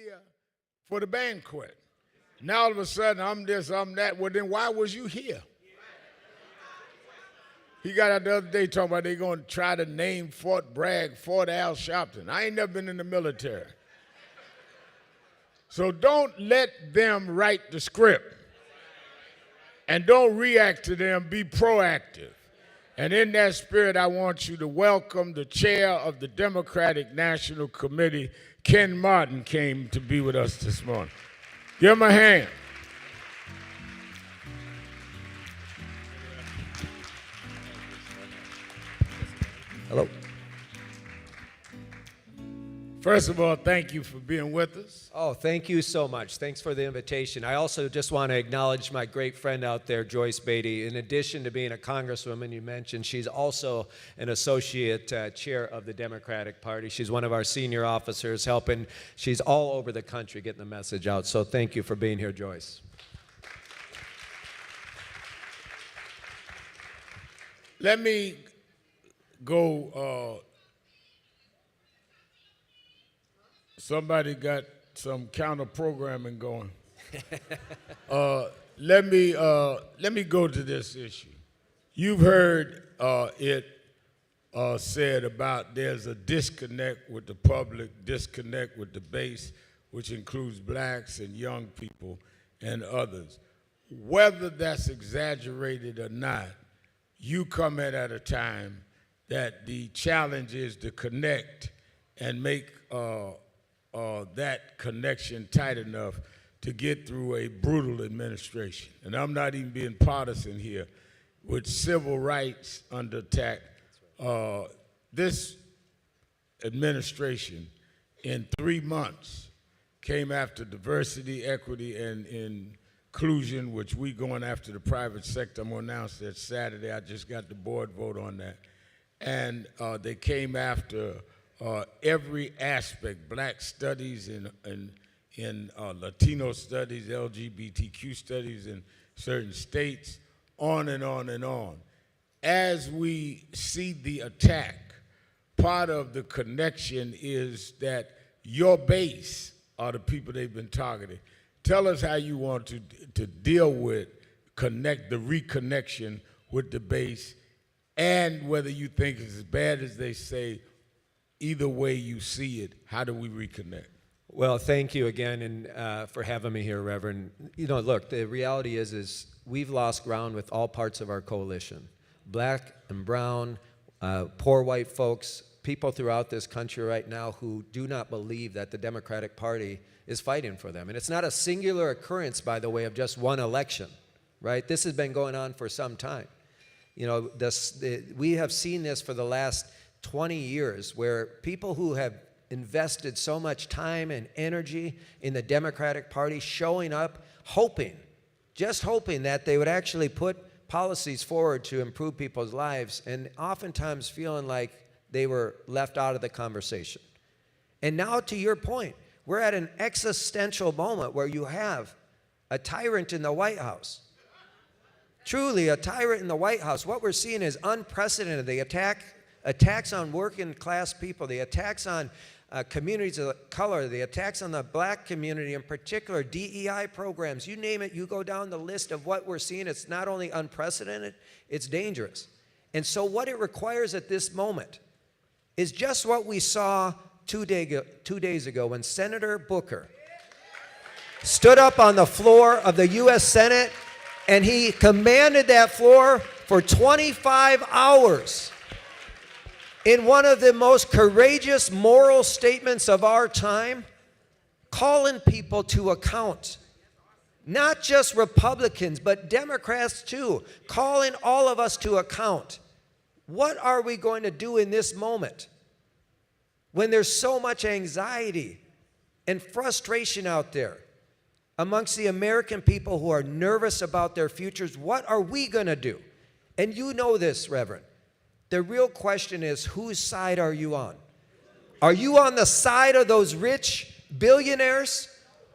here for the banquet. Now all of a sudden I'm this, I'm that. Well, then why was you here? He got out the other day talking about they're going to try to name Fort Bragg Fort Al Sharpton. I ain't never been in the military. So don't let them write the script. And don't react to them, be proactive. And in that spirit, I want you to welcome the chair of the Democratic National Committee. Ken Martin came to be with us this morning. Give him a hand. Hello. First of all, thank you for being with us. Oh, thank you so much. Thanks for the invitation. I also just want to acknowledge my great friend out there, Joyce Beatty. In addition to being a congresswoman, you mentioned, she's also an associate chair of the Democratic Party. She's one of our senior officers helping. She's all over the country getting the message out. So thank you for being here, Joyce. Let me go. Somebody got some counter programming going. Let me go to this issue. You've heard it said about there's a disconnect with the public, disconnect with the base, which includes blacks and young people and others. Whether that's exaggerated or not, you come at a time that the challenge is to connect and make that connection tight enough to get through a brutal administration. And I'm not even being partisan here. With civil rights under attack, this administration in 3 months came after diversity, equity, and inclusion, which we going after the private sector. I'm going to announce that Saturday. I just got the board vote on that. And they came after every aspect, black studies in Latino studies, LGBTQ studies in certain states, on and on and on. As we see the attack, part of the connection is that your base are the people they've been targeting. Tell us how you want to deal with, connect the reconnection with the base, and whether you think it's as bad as they say. Either way you see it, how do we reconnect? Well, thank you again and for having me here, Reverend. You know, look, the reality is we've lost ground with all parts of our coalition. Black and brown, poor white folks, people throughout this country right now who do not believe that the Democratic Party is fighting for them. And it's not a singular occurrence, by the way, of just one election, right? This has been going on for some time. You know, we have seen this for the last 20 years where people who have invested so much time and energy in the Democratic Party showing up, just hoping that they would actually put policies forward to improve people's lives, and oftentimes feeling like they were left out of the conversation. And now, to your point, we're at an existential moment where you have a tyrant in the White House. Truly, a tyrant in the White House. What we're seeing is unprecedented. The attacks on working class people, the attacks on communities of color, the attacks on the black community in particular, DEI programs, you name it, you go down the list of what we're seeing. It's not only unprecedented, it's dangerous. And so what it requires at this moment is just what we saw 2 days ago when Senator Booker stood up on the floor of the U.S. Senate and he commanded that floor for 25 hours in one of the most courageous moral statements of our time, calling people to account. Not just Republicans, but Democrats too, calling all of us to account. What are we going to do in this moment when there's so much anxiety and frustration out there amongst the American people who are nervous about their futures? What are we going to do? And you know this, Reverend. The real question is, whose side are you on? Are you on the side of those rich billionaires?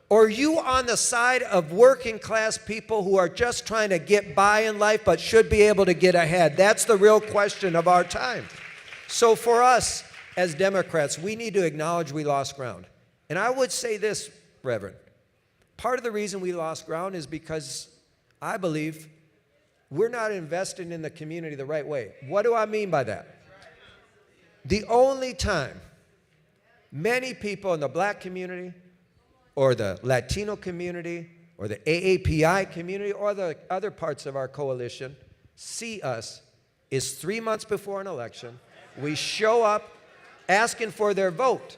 Or are you on the side of working class people who are just trying to get by in life but should be able to get ahead? That's the real question of our time. So for us as Democrats, we need to acknowledge we lost ground. And I would say this, Reverend. Part of the reason we lost ground is because I believe we're not investing in the community the right way. What do I mean by that? The only time many people in the black community or the Latino community or the AAPI community or the other parts of our coalition see us is 3 months before an election. We show up asking for their vote.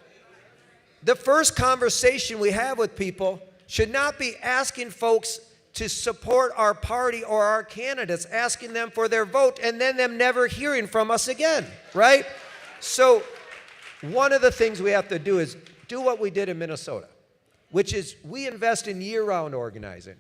The first conversation we have with people should not be asking folks to support our party or our candidates, asking them for their vote, and then them never hearing from us again, right? So one of the things we have to do is do what we did in Minnesota, which is we invest in year-round organizing.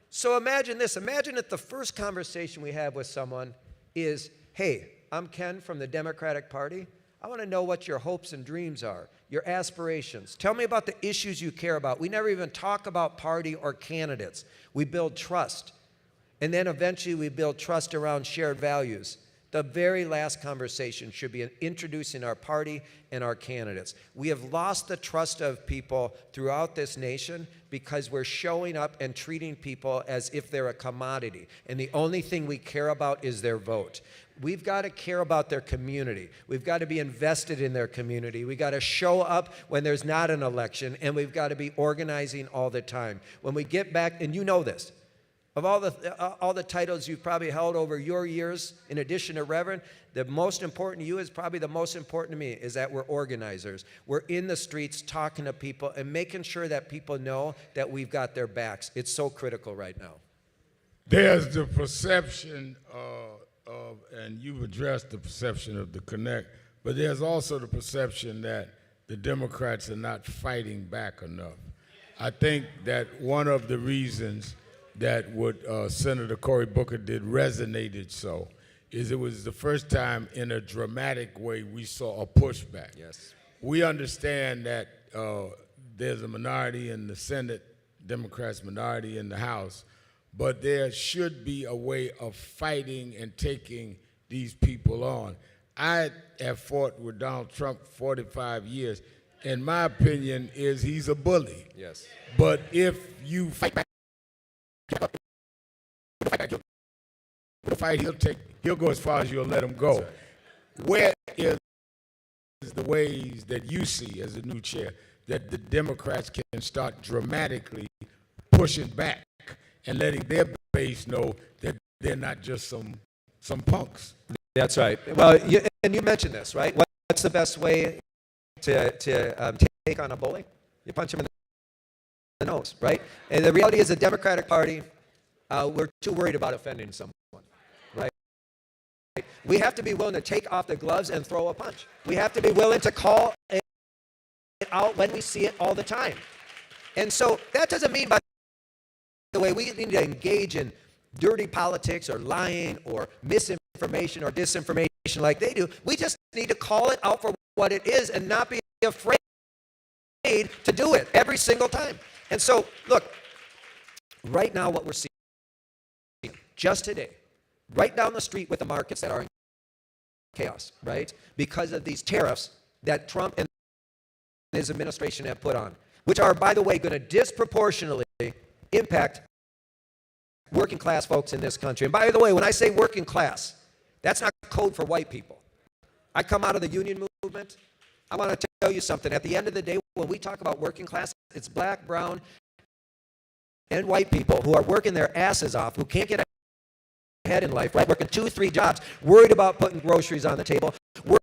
So imagine this. Imagine that the first conversation we have with someone is, hey, I'm Ken from the Democratic Party. I want to know what your hopes and dreams are, your aspirations. Tell me about the issues you care about. We never even talk about party or candidates. We build trust. And then eventually we build trust around shared values. The very last conversation should be introducing our party and our candidates. We have lost the trust of people throughout this nation because we're showing up and treating people as if they're a commodity. And the only thing we care about is their vote. We've got to care about their community. We've got to be invested in their community. We've got to show up when there's not an election, and we've got to be organizing all the time. When we get back, and you know this, of all the titles you've probably held over your years, in addition to Reverend, the most important to you is probably the most important to me, is that we're organizers. We're in the streets talking to people and making sure that people know that we've got their backs. It's so critical right now. There's the perception and you've addressed the perception of the connect, but there's also the perception that the Democrats are not fighting back enough. I think that one of the reasons that what Senator Cory Booker did resonated so is it was the first time in a dramatic way we saw a pushback. Yes. We understand that there's a minority in the Senate, Democrats minority in the House, but there should be a way of fighting and taking these people on. I have fought with Donald Trump 45 years, and my opinion is he's a bully. Yes. But if you fight back, the fight he'll go as far as you'll let him go. Right. Where is the ways that you see as a new chair that the Democrats can start dramatically pushing back and letting their base know that they're not just some punks? That's right. Well, and you mentioned this, right? What's the best way to take on a bully? You punch him in the nose, right? And the reality is the Democratic Party, we're too worried about offending someone, right? We have to be willing to take off the gloves and throw a punch. We have to be willing to call it out when we see it all the time. And so that doesn't mean, by the way, we need to engage in dirty politics or lying or misinformation or disinformation like they do. We just need to call it out for what it is and not be afraid to do it every single time. And so, look, right now what we're seeing, just today, right down the street with the markets that are in chaos, right? Because of these tariffs that Trump and his administration have put on, which are, by the way, going to disproportionately impact working class folks in this country. And by the way, when I say working class, that's not code for white people. I come out of the union movement. I want to tell you something. At the end of the day, when we talk about working class, it's black, brown, and white people who are working their asses off, who can't get ahead in life, right? Working 2, 3 jobs, worried about putting groceries on the table, worried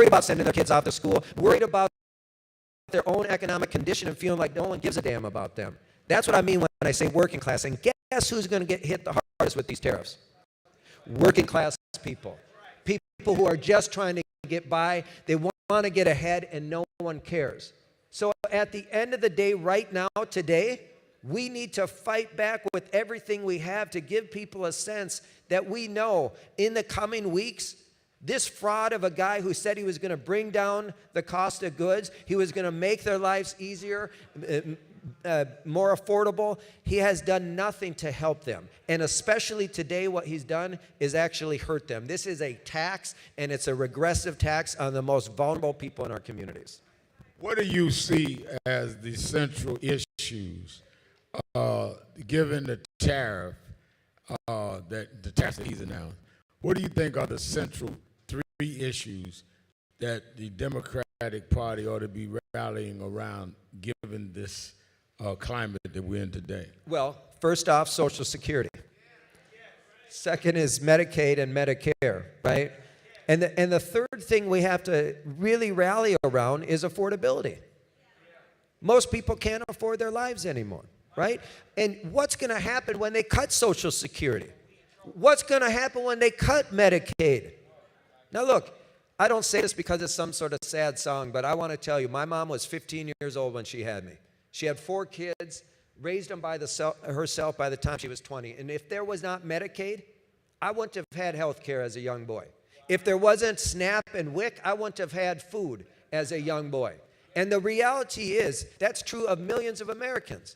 about sending their kids off to school, worried about their own economic condition and feeling like no one gives a damn about them. That's what I mean when I say working class. And guess who's going to get hit the hardest with these tariffs? Working class people. People who are just trying to get by. They want to get ahead and no one cares. So at the end of the day, right now, today, we need to fight back with everything we have to give people a sense that we know in the coming weeks, this fraud of a guy who said he was going to bring down the cost of goods, he was going to make their lives easier, more affordable, he has done nothing to help them. And especially today, what he's done is actually hurt them. This is a tax, and it's a regressive tax on the most vulnerable people in our communities. What do you see as the central issues, given the tariff the tariffs that he's announced? What do you think are the central three issues that the Democratic Party ought to be rallying around, given this climate that we're in today? Well, first off, Social Security. Second is Medicaid and Medicare, right? And the third thing we have to really rally around is affordability. Most people can't afford their lives anymore, right? And what's going to happen when they cut Social Security? What's going to happen when they cut Medicaid? Now look, I don't say this because it's some sort of sad song, but I want to tell you, my mom was 15 years old when she had me. She had 4 kids, raised them by herself by the time she was 20. And if there was not Medicaid, I wouldn't have had health care as a young boy. If there wasn't SNAP and WIC, I wouldn't have had food as a young boy. And the reality is, that's true of millions of Americans.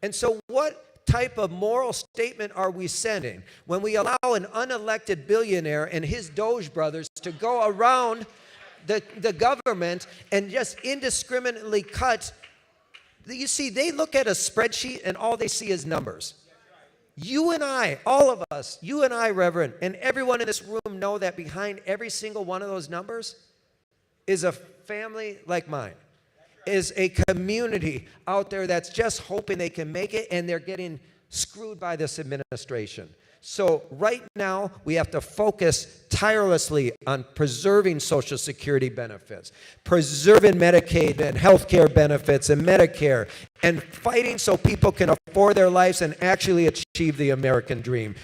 And so what type of moral statement are we sending when we allow an unelected billionaire and his Doge brothers to go around the government and just indiscriminately cut? You see, they look at a spreadsheet and all they see is numbers. You and I, all of us, you and I, Reverend, and everyone in this room know that behind every single one of those numbers is a family like mine, is a community out there that's just hoping they can make it, and they're getting screwed by this administration. So right now, we have to focus tirelessly on preserving Social Security benefits, preserving Medicaid and health care benefits and Medicare, and fighting so people can afford their lives and actually achieve the American dream.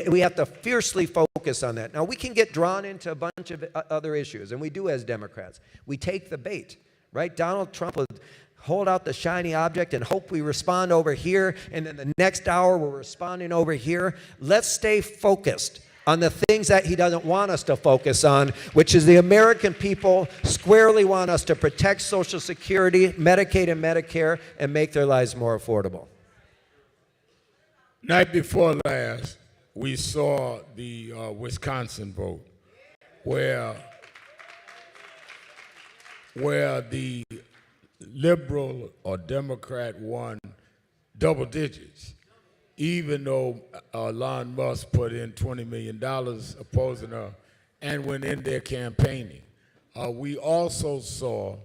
We have to fiercely focus on that. Now, we can get drawn into a bunch of other issues, and we do as Democrats. We take the bait, right? Donald Trump would hold out the shiny object and hope we respond over here, and then the next hour we're responding over here. Let's stay focused on the things that he doesn't want us to focus on, which is the American people squarely want us to protect Social Security, Medicaid, and Medicare, and make their lives more affordable. Night before last, we saw the Wisconsin vote, where the Liberal or Democrat won double digits, even though Elon Musk put in $20 million opposing her and went in there campaigning. We also saw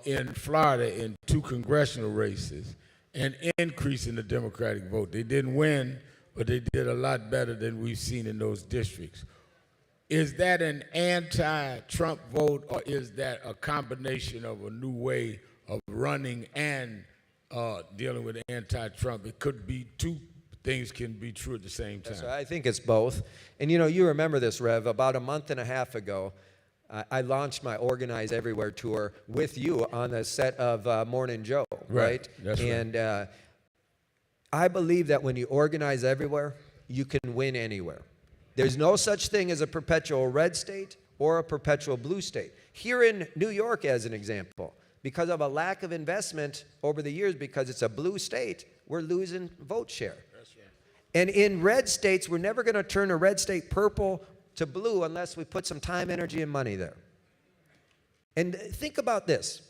in Florida, in 2 congressional races, an increase in the Democratic vote. They didn't win, but they did a lot better than we've seen in those districts. Is that an anti-Trump vote, or is that a combination of a new way of running and dealing with anti-Trump? It could be 2 things can be true at the same time. So I think it's both. And you remember this, Rev, about a month and a half ago, I launched my Organize Everywhere tour with you on the set of Morning Joe, right? That's right. And I believe that when you organize everywhere, you can win anywhere. There's no such thing as a perpetual red state or a perpetual blue state. Here in New York, as an example, because of a lack of investment over the years, because it's a blue state, we're losing vote share. That's right. And in red states, we're never going to turn a red state purple to blue unless we put some time, energy, and money there. And think about this.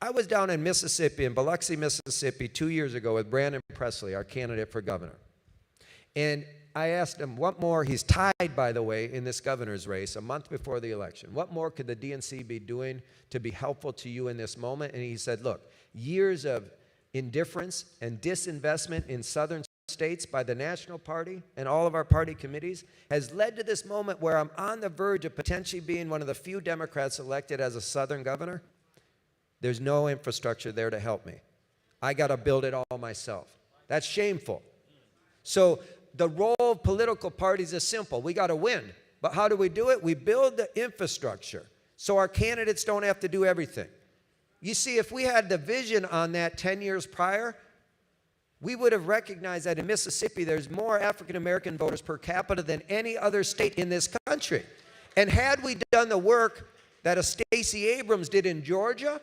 I was down in Mississippi, in Biloxi, Mississippi, 2 years ago with Brandon Presley, our candidate for governor. And I asked him, what more, he's tied, by the way, in this governor's race a month before the election. What more could the DNC be doing to be helpful to you in this moment? And he said, look, years of indifference and disinvestment in southern states by the National Party and all of our party committees has led to this moment where I'm on the verge of potentially being one of the few Democrats elected as a southern governor. There's no infrastructure there to help me. I got to build it all myself. That's shameful. So the role of political parties is simple. We got to win. But how do we do it? We build the infrastructure so our candidates don't have to do everything. You see, if we had the vision on that 10 years prior, we would have recognized that in Mississippi there's more African American voters per capita than any other state in this country. And had we done the work that a Stacey Abrams did in Georgia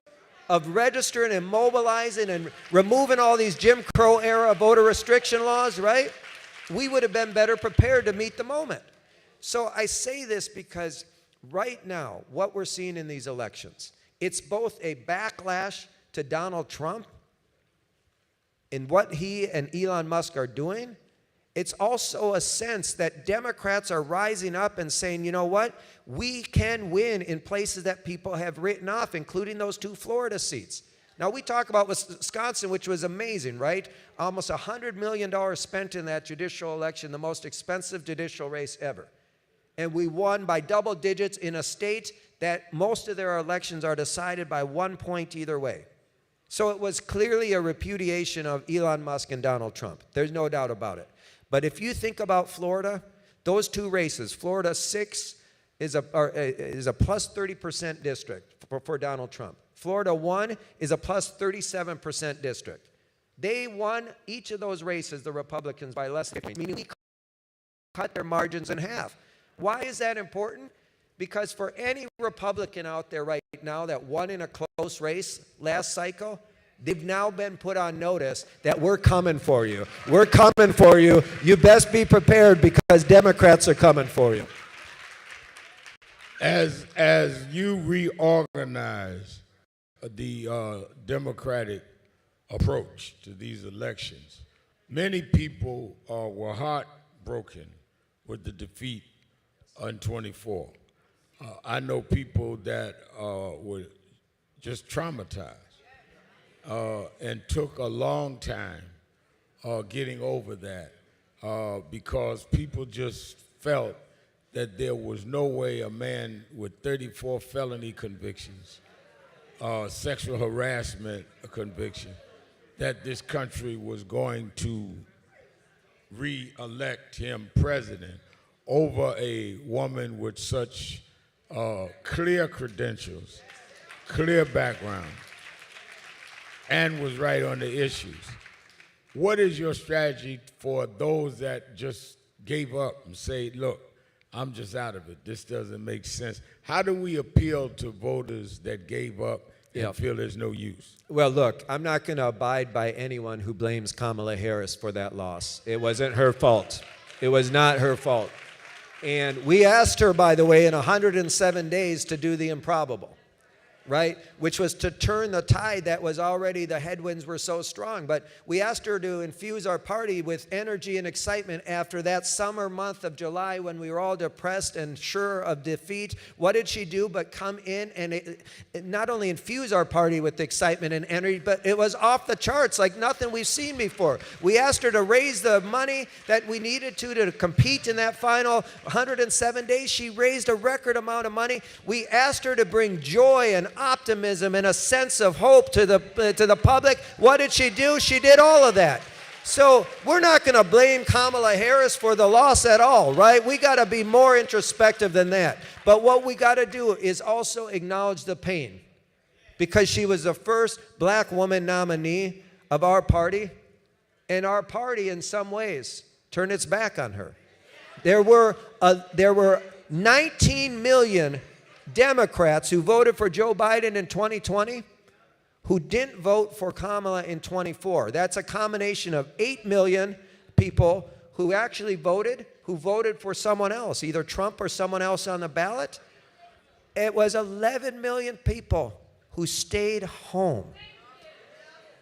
of registering and mobilizing and removing all these Jim Crow era voter restriction laws, right? We would have been better prepared to meet the moment. So I say this because right now, what we're seeing in these elections It's both a backlash to Donald Trump in what he and Elon Musk are doing. It's also a sense that Democrats are rising up and saying, you know what? We can win in places that people have written off, including those 2 Florida seats. Now, we talk about Wisconsin, which was amazing, right? Almost $100 million spent in that judicial election, the most expensive judicial race ever. And we won by double digits in a state that most of their elections are decided by 1 point either way. So it was clearly a repudiation of Elon Musk and Donald Trump. There's no doubt about it. But if you think about Florida, those 2 races, Florida 6 is a plus 30% district for Donald Trump. Florida 1 is a plus 37% district. They won each of those races, the Republicans, by less than, meaning we cut their margins in half. Why is that important? Because for any Republican out there right now that won in a close race last cycle, they've now been put on notice that we're coming for you. We're coming for you. You best be prepared because Democrats are coming for you. As you reorganize the Democratic approach to these elections, many people were heartbroken with the defeat in 24. I know people that were just traumatized and took a long time getting over that because people just felt that there was no way a man with 34 felony convictions, sexual harassment conviction, that this country was going to re-elect him president over a woman with such clear credentials, clear background, and was right on the issues. What is your strategy for those that just gave up and say, look, I'm just out of it, this doesn't make sense? How do we appeal to voters that gave up and feel there's no use? Well, look, I'm not going to abide by anyone who blames Kamala Harris for that loss. It wasn't her fault. It was not her fault. And we asked her, by the way, in 107 days to do the improbable, right? Which was to turn the tide that was already, the headwinds were so strong. But we asked her to infuse our party with energy and excitement after that summer month of July when we were all depressed and sure of defeat. What did she do but come in and it not only infuse our party with excitement and energy, but it was off the charts like nothing we've seen before. We asked her to raise the money that we needed to compete in that final 107 days. She raised a record amount of money. We asked her to bring joy and optimism and a sense of hope to the public. What did she do? She did all of that. So we're not going to blame Kamala Harris for the loss at all, right? We got to be more introspective than that. But what we got to do is also acknowledge the pain, because she was the first black woman nominee of our party, and our party in some ways turned its back on her. There were 19 million Democrats who voted for Joe Biden in 2020 who didn't vote for Kamala in 24. That's a combination of 8 million people who actually voted, who voted for someone else, either Trump or someone else on the ballot. It was 11 million people who stayed home.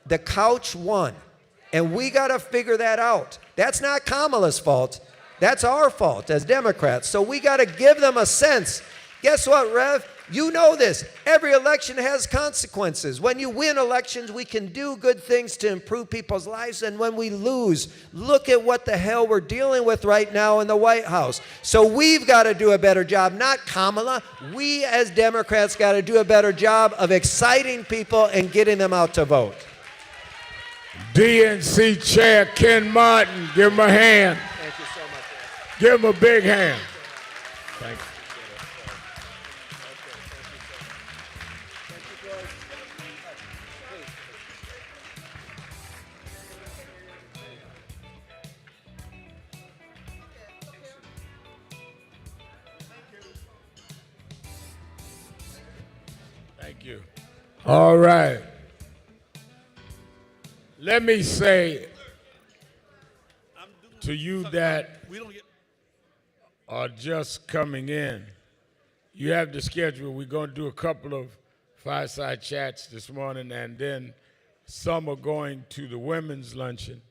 The couch won. And we got to figure that out. That's not Kamala's fault. That's our fault as Democrats. So we got to give them a sense. Guess what, Rev? You know this. Every election has consequences. When you win elections, we can do good things to improve people's lives. And when we lose, look at what the hell we're dealing with right now in the White House. So we've got to do a better job, not Kamala. We as Democrats got to do a better job of exciting people and getting them out to vote. DNC Chair Ken Martin, give him a hand. Thank you so much. Give him a big hand. Thank you. Thank you. All right. Let me say to you that are just coming in, you have the schedule. We're going to do a couple of fireside chats this morning, and then some are going to the women's luncheon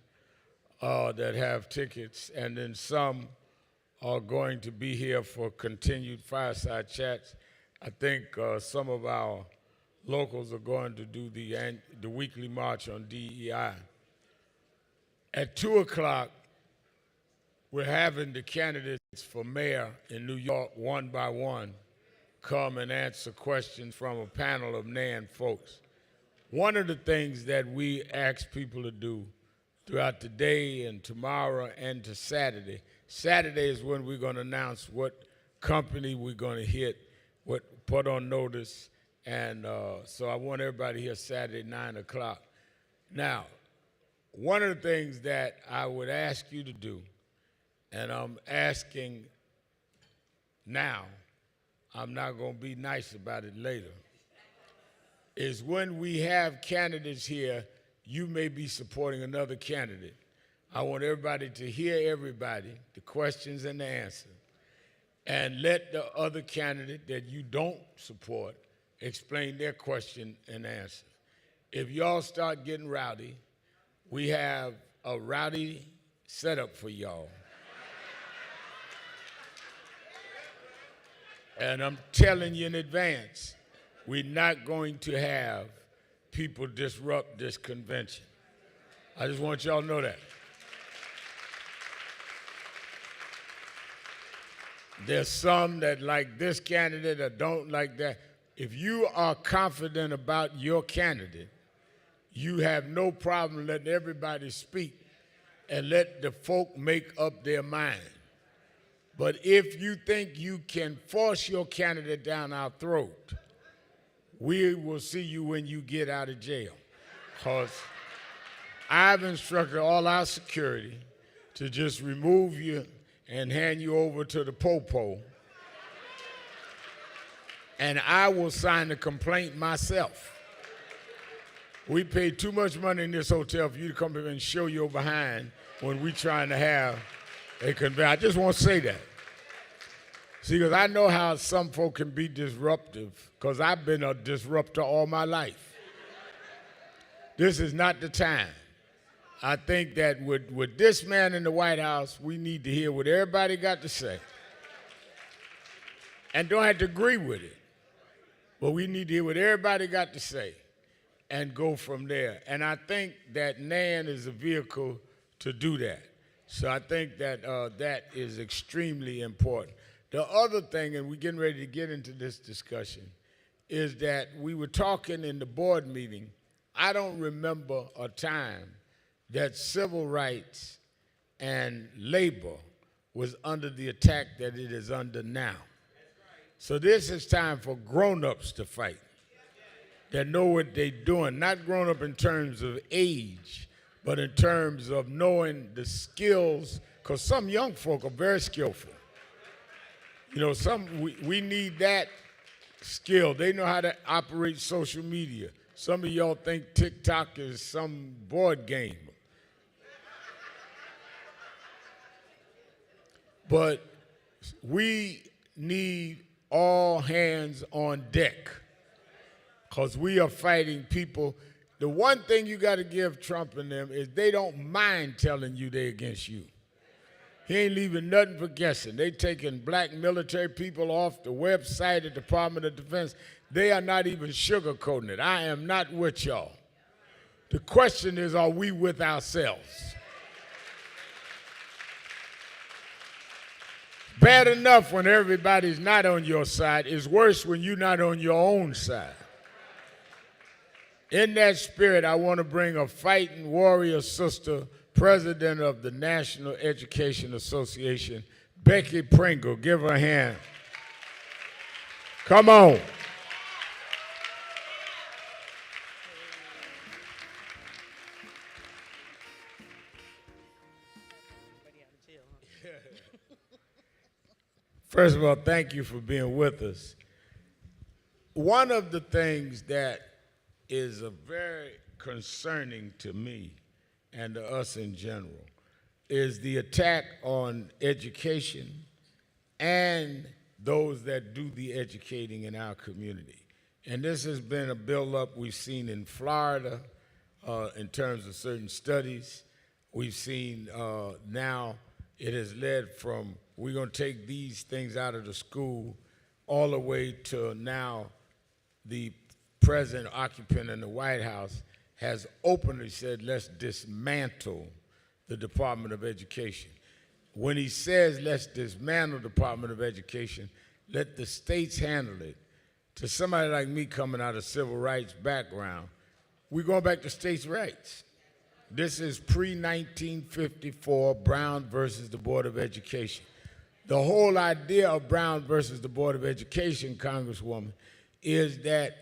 that have tickets, and then some are going to be here for continued fireside chats. I think some of our locals are going to do the weekly march on DEI. At 2 o'clock, we're having the candidates for mayor in New York, one by one, come and answer questions from a panel of NAN folks. One of the things that we ask people to do throughout the day and tomorrow and to Saturday, Saturday is when we're going to announce what company we're going to hit, what put on notice, and so I want everybody here Saturday, 9 o'clock. Now, one of the things that I would ask you to do, and I'm asking now, I'm not going to be nice about it later, is when we have candidates here, you may be supporting another candidate. I want everybody to hear everybody, the questions and the answers, and let the other candidate that you don't support explain their question and answer. If y'all start getting rowdy, we have a rowdy setup for y'all. And I'm telling you in advance, we're not going to have people disrupt this convention. I just want y'all to know that. There's some that like this candidate or don't like that. If you are confident about your candidate, you have no problem letting everybody speak and let the folk make up their mind. But if you think you can force your candidate down our throat, we will see you when you get out of jail. Because I've instructed all our security to just remove you and hand you over to the popo. And I will sign the complaint myself. We pay too much money in this hotel for you to come here and show your behind when we're trying to have a convention. I just want to say that. See, because I know how some folk can be disruptive, because I've been a disruptor all my life. This is not the time. I think that with this man in the White House, we need to hear what everybody got to say. And don't have to agree with it, but we need to hear what everybody got to say and go from there. And I think that NAN is a vehicle to do that. So I think that that is extremely important. The other thing, and we're getting ready to get into this discussion, is that we were talking in the board meeting. I don't remember a time that civil rights and labor was under the attack that it is under now. So this is time for grown-ups to fight, that know what they're doing, not grown up in terms of age, but in terms of knowing the skills, because some young folk are very skillful. You know, we need that skill. They know how to operate social media. Some of y'all think TikTok is some board game. But we need all hands on deck, because we are fighting people. The one thing you got to give Trump and them is they don't mind telling you they're against you. He ain't leaving nothing for guessing. They taking black military people off the website of the Department of Defense. They are not even sugarcoating it. I am not with y'all. The question is, are we with ourselves? Bad enough when everybody's not on your side. It's worse when you're not on your own side. In that spirit, I want to bring a fighting warrior sister, president of the National Education Association, Becky Pringle. Give her a hand. Come on. First of all, thank you for being with us. One of the things that is very concerning to me and to us in general is the attack on education and those that do the educating in our community. And this has been a buildup we've seen in Florida in terms of certain studies. We've seen now it has led from we're going to take these things out of the school all the way to now the present occupant in the White House has openly said, let's dismantle the Department of Education. When he says, let's dismantle the Department of Education, let the states handle it. To somebody like me coming out of civil rights background, we're going back to states' rights. This is pre-1954 Brown versus the Board of Education. The whole idea of Brown versus the Board of Education, Congresswoman, is that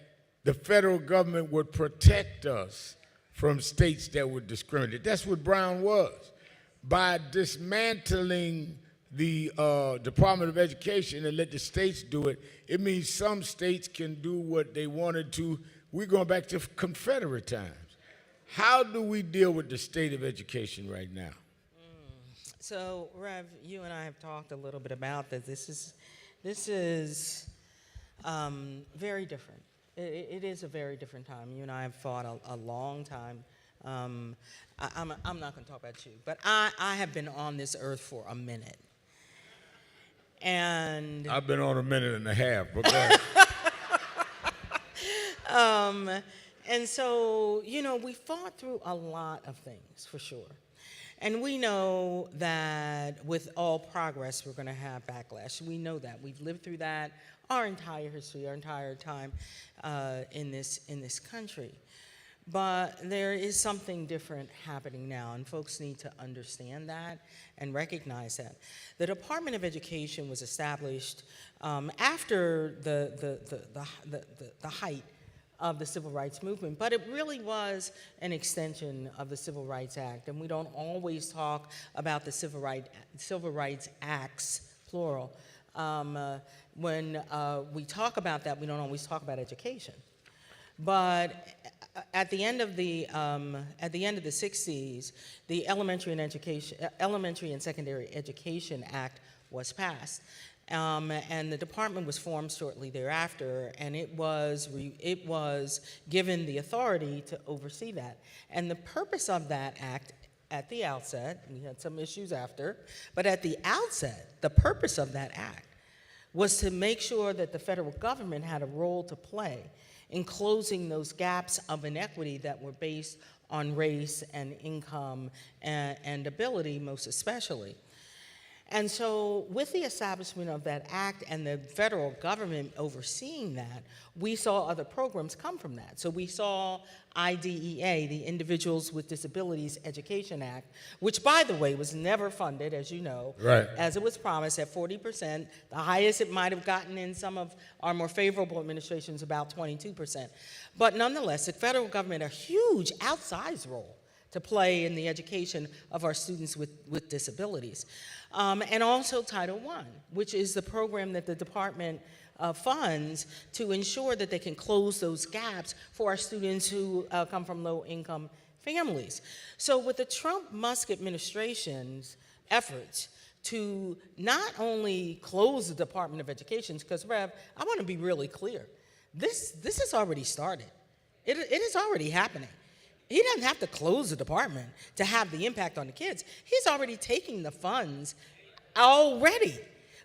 the federal government would protect us from states that would discriminate. That's what Brown was. By dismantling the Department of Education and let the states do it, it means some states can do what they wanted to. We're going back to Confederate times. How do we deal with the state of education right now? So, Rev, you and I have talked a little bit about that. This is very different. It is a very different time. You and I have fought a long time. I'm not going to talk about you, but I have been on this earth for a minute. And I've been on a minute and a half, but go ahead. And so, you know, we fought through a lot of things, for sure. And we know that with all progress, we're going to have backlash. We know that. We've lived through that our entire history, our entire time in this country. But there is something different happening now, and folks need to understand that and recognize that. The Department of Education was established after the height of the Civil Rights Movement, but it really was an extension of the Civil Rights Act, and we don't always talk about the Civil Rights Acts, plural. When we talk about that, we don't always talk about education. But at the end of the 60s, the Elementary and Secondary Education Act was passed. And the department was formed shortly thereafter, and it was given the authority to oversee that. And the purpose of that act at the outset, we had some issues after, but at the outset, the purpose of that act was to make sure that the federal government had a role to play in closing those gaps of inequity that were based on race and income and ability, most especially. And so with the establishment of that act and the federal government overseeing that, we saw other programs come from that. So we saw IDEA, the Individuals with Disabilities Education Act, which, by the way, was never funded, as you know, right, as it was promised at 40%. The highest it might have gotten in some of our more favorable administrations, about 22%. But nonetheless, the federal government had a huge outsized role to play in the education of our students with disabilities. And also Title I, which is the program that the department funds to ensure that they can close those gaps for our students who come from low-income families. So with the Trump-Musk administration's efforts to not only close the Department of Education, because, Rev, I want to be really clear, this has already started. It is already happening. He doesn't have to close the department to have the impact on the kids. He's already taking the funds already.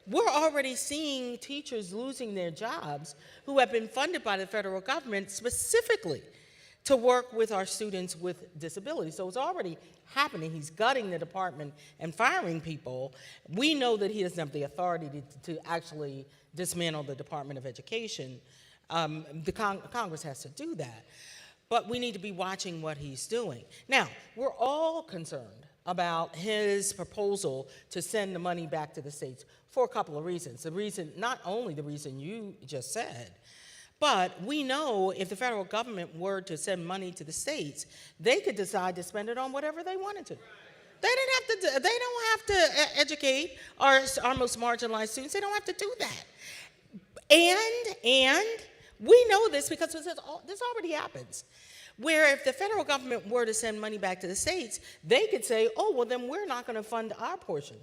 We're already seeing teachers losing their jobs who have been funded by the federal government specifically to work with our students with disabilities. So it's already happening. He's gutting the department and firing people. We know that he doesn't have the authority to actually dismantle the Department of Education. Congress has to do that. But we need to be watching what he's doing. Now, we're all concerned about his proposal to send the money back to the states for a couple of reasons. Not only the reason you just said, but we know if the federal government were to send money to the states, they could decide to spend it on whatever they wanted to. They don't have to educate our most marginalized students. They don't have to do that. And we know this because this already happens, where if the federal government were to send money back to the states, they could say, oh, well, then we're not going to fund our portion.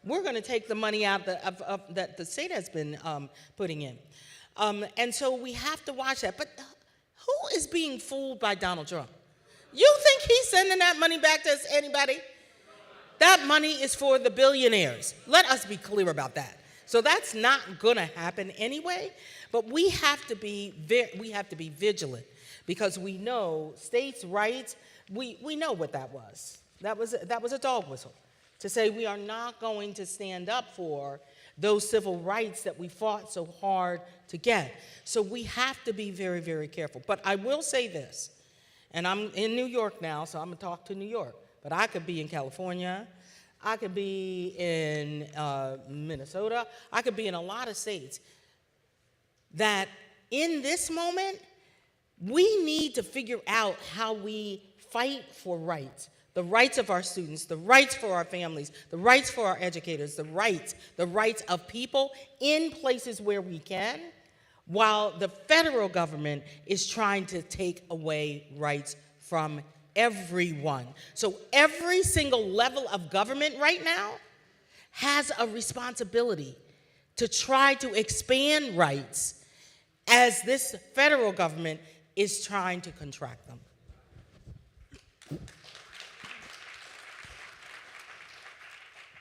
We're going to take the money out that the state has been putting in. And so we have to watch that. But who is being fooled by Donald Trump? You think he's sending that money back to anybody? That money is for the billionaires. Let us be clear about that. So that's not going to happen anyway. But we have to be vigilant, because we know states' rights. We know what that was. That was a dog whistle to say we are not going to stand up for those civil rights that we fought so hard to get. So we have to be very, very careful. But I will say this, and I'm in New York now, so I'm going to talk to New York. But I could be in California. I could be in Minnesota. I could be in a lot of states that in this moment, we need to figure out how we fight for rights. The rights of our students, the rights for our families, the rights for our educators, the rights of people in places where we can, while the federal government is trying to take away rights from everyone. So every single level of government right now has a responsibility to try to expand rights as this federal government is trying to contract them.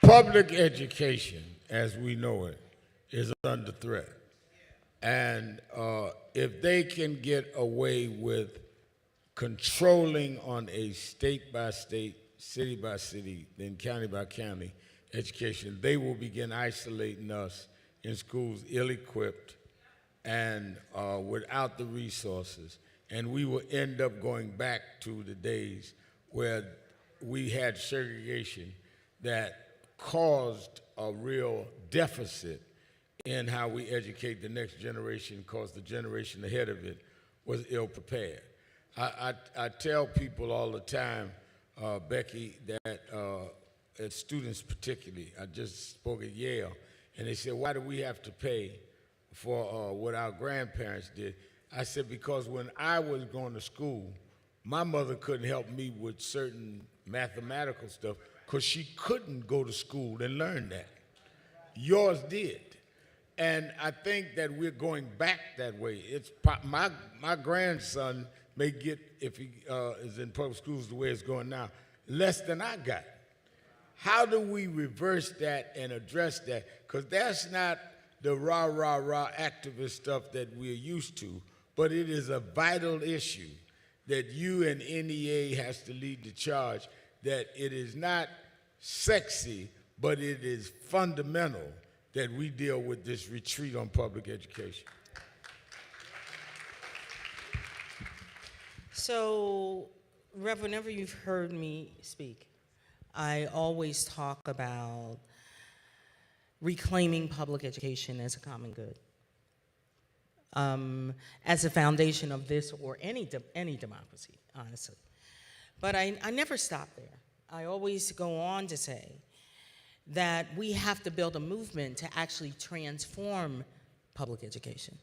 Public education, as we know it, is under threat. And if they can get away with controlling on a state-by-state, city-by-city, then county-by-county education, they will begin isolating us in schools ill-equipped and without the resources. And we will end up going back to the days where we had segregation that caused a real deficit in how we educate the next generation, because the generation ahead of it was ill-prepared. I tell people all the time, Becky, that students particularly, I just spoke at Yale, and they said, why do we have to pay for what our grandparents did? I said, because when I was going to school, my mother couldn't help me with certain mathematical stuff because she couldn't go to school and learn that. Yours did. And I think that we're going back that way. It's my grandson may get, if he is in public schools the way it's going now, less than I got. How do we reverse that and address that? Because that's not the rah, rah, rah activist stuff that we're used to, but it is a vital issue that you and NEA has to lead the charge, that it is not sexy, but it is fundamental that we deal with this retreat on public education. So, Rev, whenever you've heard me speak, I always talk about reclaiming public education as a common good, as a foundation of this or any democracy, honestly. But I never stop there. I always go on to say that we have to build a movement to actually transform public education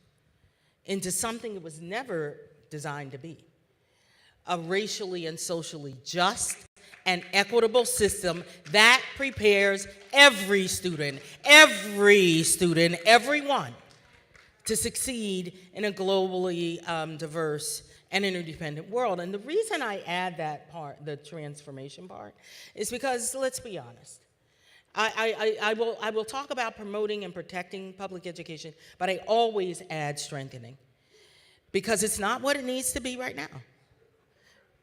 into something it was never designed to be: a racially and socially just and equitable system that prepares every student, everyone, to succeed in a globally diverse and interdependent world. And the reason I add that part, the transformation part, is because, let's be honest, I will talk about promoting and protecting public education, but I always add strengthening, because it's not what it needs to be right now.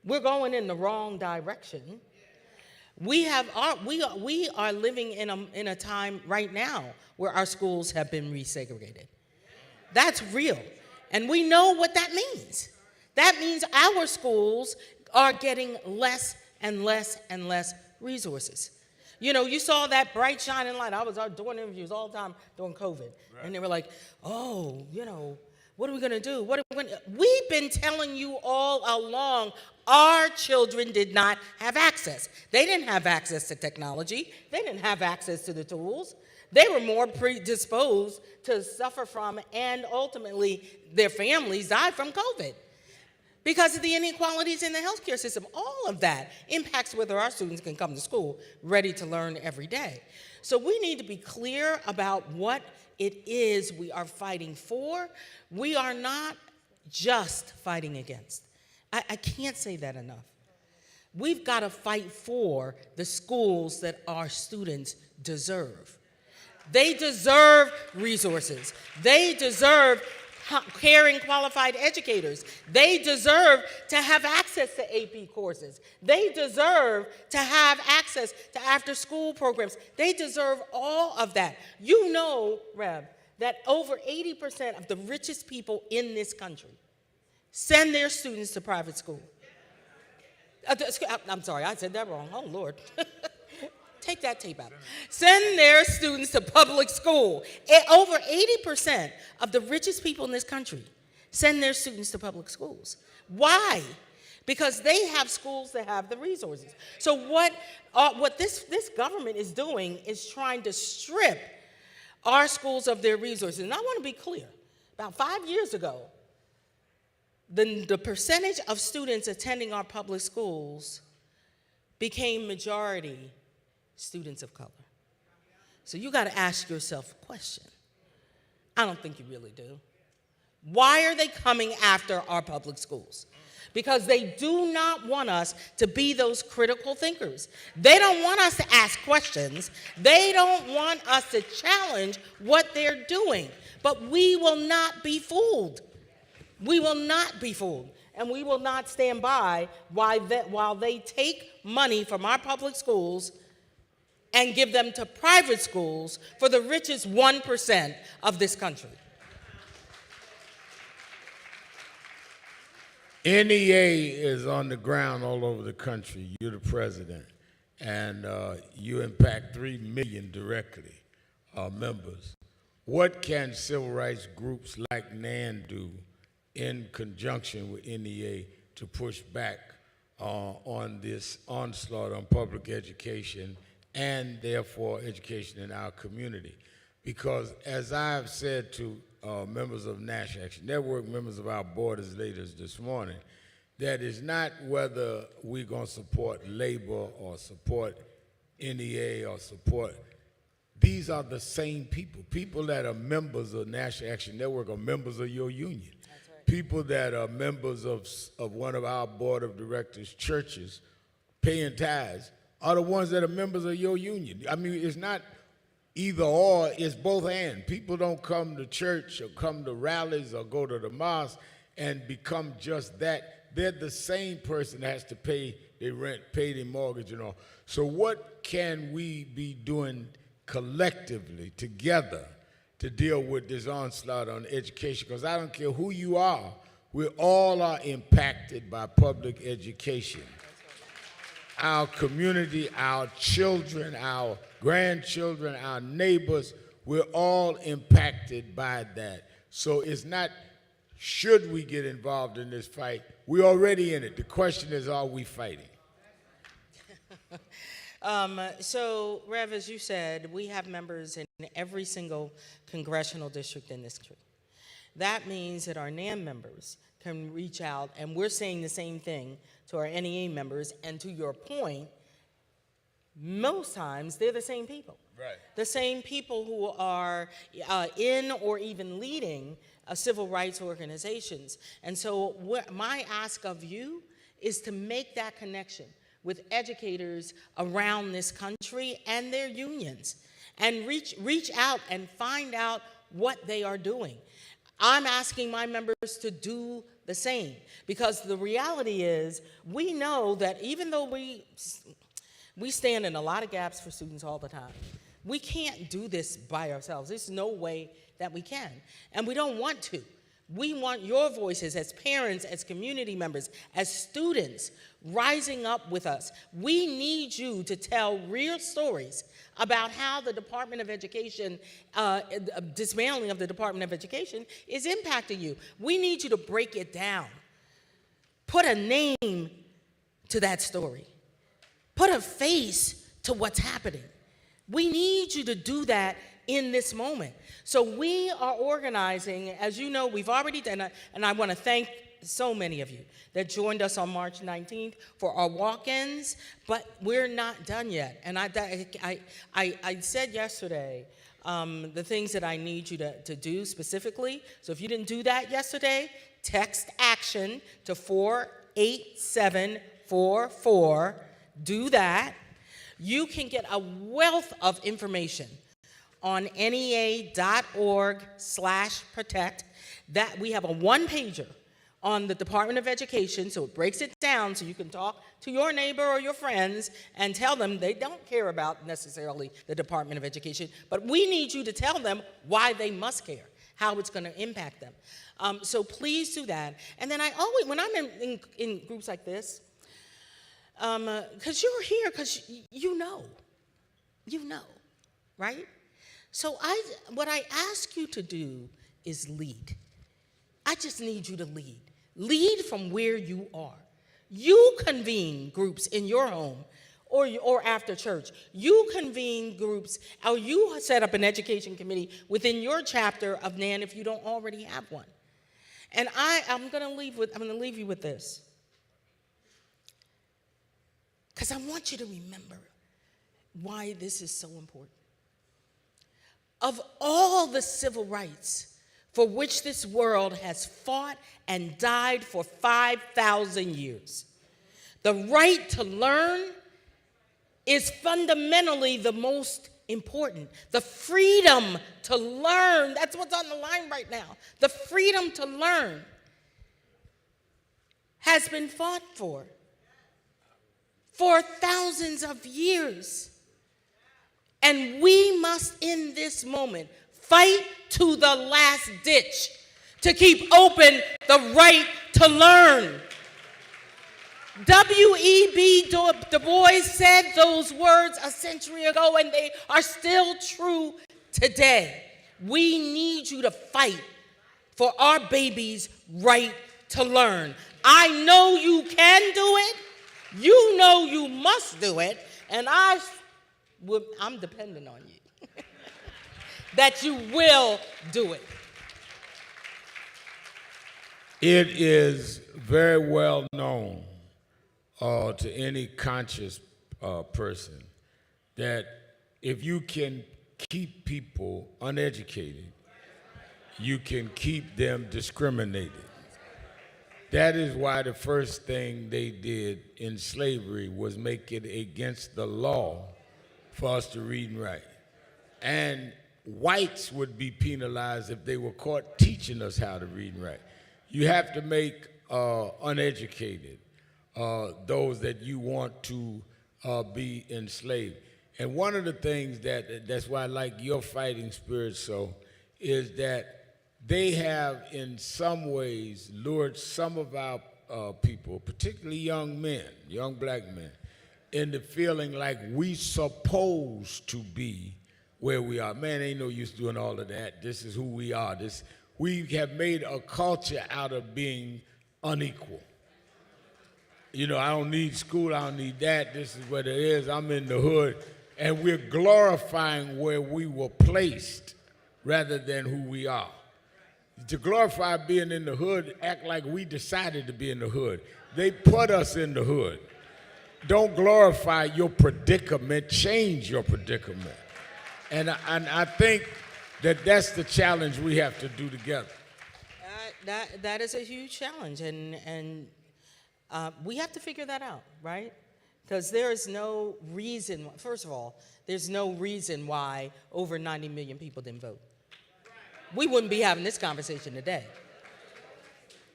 We're going in the wrong direction. We are living in a time right now where our schools have been resegregated. That's real, and we know what that means. That means our schools are getting less and less and less resources. You know, you saw that bright shining light. I was out doing interviews all the time during COVID, right. And they were like, oh, you know, what are we going to do? We've been telling you all along, our children did not have access. They didn't have access to technology. They didn't have access to the tools. They were more predisposed to suffer from, and ultimately their families died from COVID. because of the inequalities in the healthcare system. All of that impacts whether our students can come to school ready to learn every day. So we need to be clear about what it is we are fighting for. We are not just fighting against. I can't say that enough. We've got to fight for the schools that our students deserve. They deserve resources. They deserve caring, qualified educators. They deserve to have access to AP courses. They deserve to have access to after-school programs. They deserve all of that. You know, Rev, that over 80% of the richest people in this country send their students to private school. I'm sorry, I said that wrong. Oh, Lord. Take that tape out. Send their students to public school. Over 80% of the richest people in this country send their students to public schools. Why? Because they have schools that have the resources. So what this government is doing is trying to strip our schools of their resources. And I want to be clear. About 5 years ago, the percentage of students attending our public schools became majority students of color. So you got to ask yourself a question. I don't think you really do. Why are they coming after our public schools? Because they do not want us to be those critical thinkers. They don't want us to ask questions. They don't want us to challenge what they're doing. But we will not be fooled. We will not be fooled. And we will not stand by while they take money from our public schools and give them to private schools for the richest 1% of this country. NEA is on the ground all over the country. You're the president, and you impact 3 million directly, members. What can civil rights groups like NAN do in conjunction with NEA to push back on this onslaught on public education and therefore education in our community? Because as I've said to members of National Action Network, members of our board as leaders this morning, that is not whether we're going to support labor or support NEA or support. These are the same people. People that are members of National Action Network are members of your union. That's right. People that are members of one of our board of directors' churches paying tithes are the ones that are members of your union. I mean, it's not either or, it's both and. People don't come to church or come to rallies or go to the mosque and become just that. They're the same person that has to pay their rent, pay their mortgage and all. So what can we be doing collectively, together, to deal with this onslaught on education? Because I don't care who you are, we all are impacted by public education. Our community, our children, our grandchildren, our neighbors, we're all impacted by that. So it's not, should we get involved in this fight? We're already in it. The question is, are we fighting? So, Rev, as you said, we have members in every single congressional district in this country. That means that our NAM members can reach out, and we're saying the same thing to our NEA members, and to your point, most times they're the same people. Right. The same people who are in or even leading civil rights organizations. And so my ask of you is to make that connection with educators around this country and their unions, and reach out and find out what they are doing. I'm asking my members to do the same, because the reality is we know that even though we stand in a lot of gaps for students all the time, we can't do this by ourselves. There's no way that we can, and we don't want to. We want your voices as parents, as community members, as students, rising up with us. We need you to tell real stories about how the Department of Education, dismantling of the Department of Education is impacting you. We need you to break it down. Put a name to that story. Put a face to what's happening. We need you to do that in this moment. So we are organizing, as you know, we've already done, and I want to thank so many of you that joined us on March 19th for our walk-ins, but we're not done yet. And I said yesterday the things that I need you to do specifically. So if you didn't do that yesterday, text ACTION to 48744. Do that. You can get a wealth of information on NEA.org/protect. That we have a one-pager on the Department of Education, so it breaks it down so you can talk to your neighbor or your friends and tell them they don't care about necessarily the Department of Education, but we need you to tell them why they must care, how it's going to impact them. So please do that. And then I always, when I'm in groups like this, because you're here, because you know, right? So what I ask you to do is lead. I just need you to lead. Lead from where you are. You convene groups in your home or after church. You convene groups, or you set up an education committee within your chapter of NAN if you don't already have one. And I'm going to leave you with this, because I want you to remember why this is so important. Of all the civil rights for which this world has fought and died for 5,000 years, the right to learn is fundamentally the most important. The freedom to learn, that's what's on the line right now. The freedom to learn has been fought for thousands of years. And we must, in this moment, fight to the last ditch to keep open the right to learn. W.E.B. Du Bois said those words a century ago, and they are still true today. We need you to fight for our babies' right to learn. I know you can do it. You know you must do it. And I'm dependent on you that you will do it. It is very well known to any conscious person that if you can keep people uneducated, you can keep them discriminated. That is why the first thing they did in slavery was make it against the law for us to read and write. And whites would be penalized if they were caught teaching us how to read and write. You have to make uneducated those that you want to be enslaved. And one of the things that's why I like your fighting spirit so is that they have in some ways lured some of our people, particularly young men, young black men, into feeling like we supposed to be where we are. Man, ain't no use doing all of that. This is who we are. We have made a culture out of being unequal. You know, I don't need school, I don't need that. This is what it is. I'm in the hood. And we're glorifying where we were placed rather than who we are. To glorify being in the hood, act like we decided to be in the hood. They put us in the hood. Don't glorify your predicament, change your predicament. And I think that's the challenge we have to do together. That is a huge challenge, and we have to figure that out, right? Because there is no reason, first of all, there's no reason why over 90 million people didn't vote. We wouldn't be having this conversation today.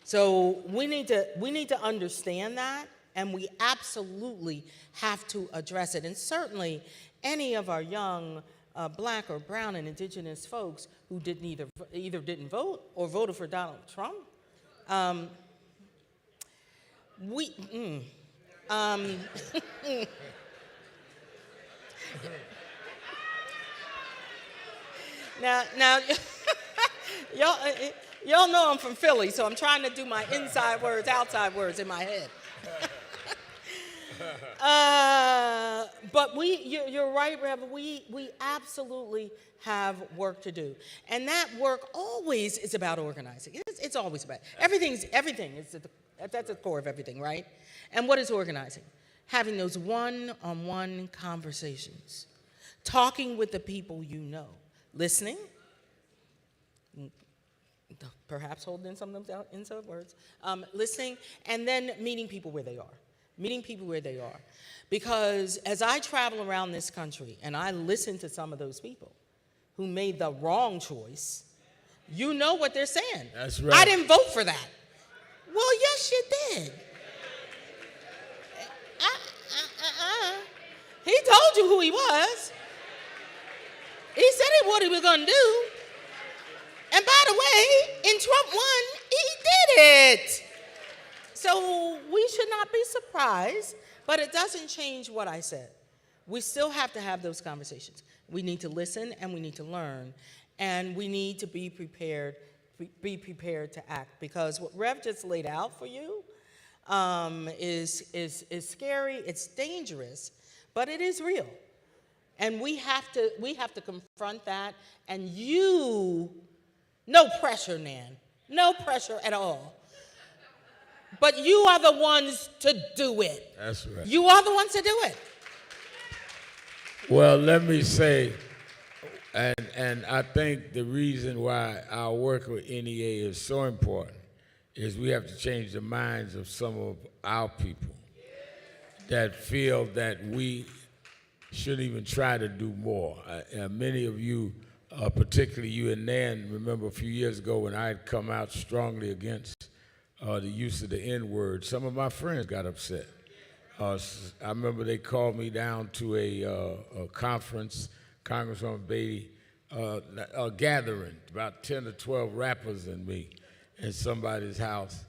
So we need to understand that, and we absolutely have to address it. And certainly any of our young black or brown and indigenous folks who didn't either didn't vote or voted for Donald Trump, now y'all know I'm from Philly, so I'm trying to do my inside words, outside words in my head. But you're right, Rev. We absolutely have work to do, and that work always is about organizing. It's always about everything. Is that's the core of everything, right? And what is organizing? Having those one-on-one conversations, talking with the people you know, listening, perhaps holding in some of them inside words, listening, and then meeting people where they are. Meeting people where they are. Because as I travel around this country and I listen to some of those people who made the wrong choice, you know what they're saying. That's right. I didn't vote for that. Well, yes, you did. He told you who he was. He said what he was going to do. And by the way, in Trump won, he did it. So we should not be surprised, but it doesn't change what I said. We still have to have those conversations. We need to listen and we need to learn, and we need to be prepared to act, because what Rev just laid out for you is scary, it's dangerous, but it is real. And we have to confront that, and no pressure, Nan, no pressure at all. But you are the ones to do it. That's right. You are the ones to do it. Well, let me say, and I think the reason why our work with NEA is so important is we have to change the minds of some of our people that feel that we shouldn't even try to do more. Many of you, particularly you and Nan, remember a few years ago when I had come out strongly against the use of the N-word. Some of my friends got upset. I remember they called me down to a conference, Congresswoman Beatty, a gathering, about 10 or 12 rappers and me in somebody's house,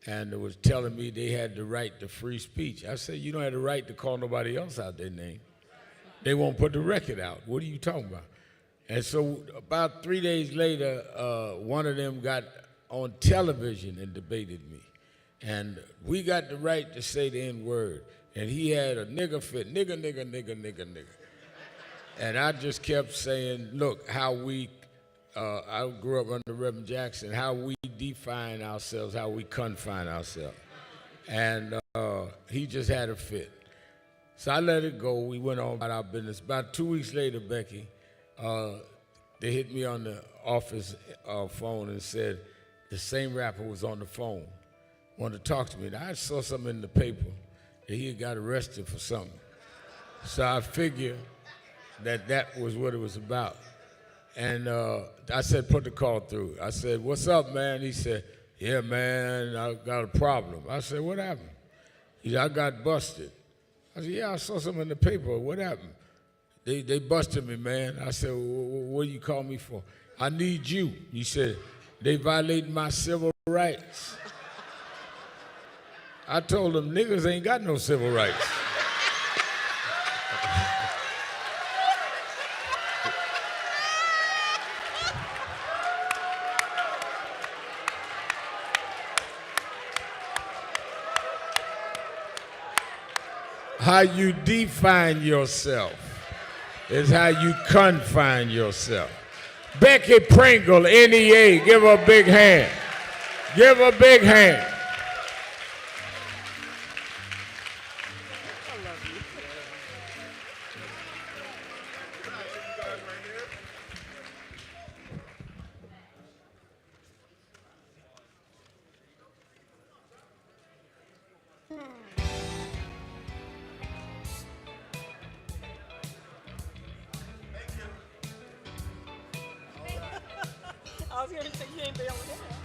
and they was telling me they had the right to free speech. I said, you don't have the right to call nobody else out their name. They won't put the record out. What are you talking about? And so about 3 days later, one of them got on television and debated me. And we got the right to say the N-word. And he had a nigger fit, nigger, nigger, nigger, nigger, nigger. And I just kept saying, look, how we, I grew up under Reverend Jackson, how we define ourselves, how we confine ourselves. And he just had a fit. So I let it go. We went on about our business. About 2 weeks later, Becky, they hit me on the office phone and said, the same rapper was on the phone, wanted to talk to me. Now, I saw something in the paper that he had got arrested for something. So I figured that was what it was about. And I said, put the call through. I said, what's up, man? He said, yeah, man, I got a problem. I said, what happened? He said, I got busted. I said, yeah, I saw something in the paper. What happened? They busted me, man. I said, what do you call me for? I need you. He said, they violated my civil rights. I told them, niggas ain't got no civil rights. How you define yourself is how you confine yourself. Becky Pringle, NEA, give her a big hand. Give her a big hand. I was going to say, you ain't the only one.